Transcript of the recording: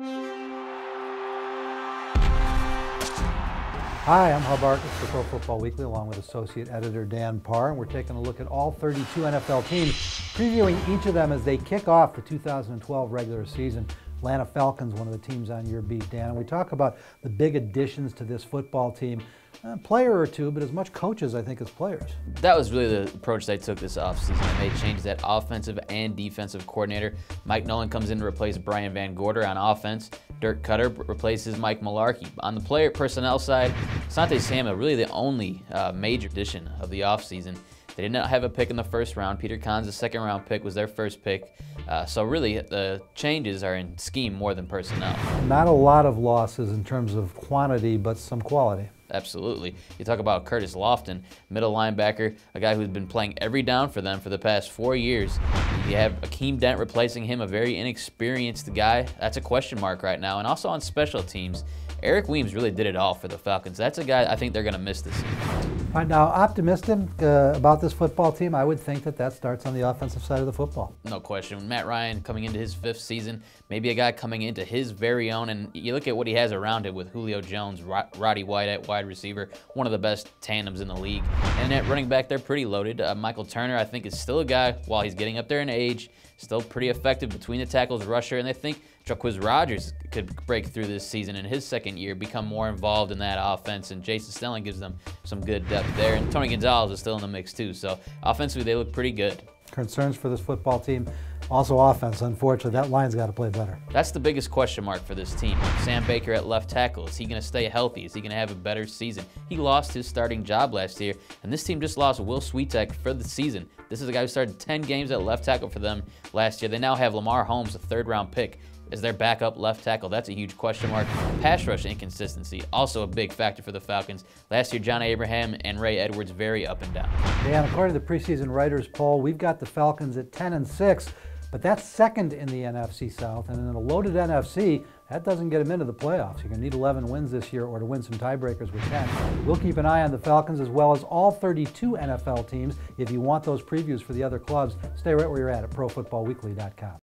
Hi, I'm Hub Arkus for Pro Football Weekly, along with Associate Editor Dan Parr, and we're taking a look at all 32 NFL teams, previewing each of them as they kick off the 2012 regular season. Atlanta Falcons, one of the teams on your beat, Dan. And we talk about the big additions to this football team. A player or two, but as much coaches, I think, as players. That was really the approach they took this offseason. They made changes at offensive and defensive coordinator. Mike Nolan comes in to replace Brian Van Gorder on offense. Dirk Cutter replaces Mike Mularkey. On the player personnel side, Asante Samuel, really the only major addition of the offseason. They did not have a pick in the first round. Peter Kahn's second-round pick was their first pick. So really, the changes are in scheme more than personnel. Not a lot of losses in terms of quantity, but some quality. Absolutely. You talk about Curtis Lofton, middle linebacker, a guy who's been playing every down for them for the past 4 years. You have Akeem Dent replacing him, a very inexperienced guy. That's a question mark right now. And also on special teams, Eric Weems really did it all for the Falcons. That's a guy I think they're going to miss this season. All right, now, optimistic about this football team, I would think that starts on the offensive side of the football. No question. Matt Ryan coming into his 5th season, maybe a guy coming into his very own, and you look at what he has around it with Julio Jones, Roddy White at wide receiver, one of the best tandems in the league. And at running back, they're pretty loaded. Michael Turner, I think, is still a guy, while he's getting up there in age, still pretty effective between the tackles, rusher, and they think Jaquiz Rodgers could break through this season in his second year, become more involved in that offense, and Jason Stelling gives them some good depth there. And Tony Gonzalez is still in the mix too, so offensively they look pretty good. Concerns for this football team? Also offense, unfortunately, that line's got to play better. That's the biggest question mark for this team. Sam Baker at left tackle, is he going to stay healthy? Is he going to have a better season? He lost his starting job last year, and this team just lost Will Sweetek for the season. This is a guy who started 10 games at left tackle for them last year. They now have Lamar Holmes, a 3rd-round pick, as their backup left tackle. That's a huge question mark. Pass rush inconsistency, also a big factor for the Falcons. Last year, John Abraham and Ray Edwards very up and down. Dan, according to the preseason writers poll, we've got the Falcons at 10-6, but that's second in the NFC South, and in a loaded NFC, that doesn't get them into the playoffs. You're going to need 11 wins this year or to win some tiebreakers with 10. We'll keep an eye on the Falcons as well as all 32 NFL teams. If you want those previews for the other clubs, stay right where you're at ProFootballWeekly.com.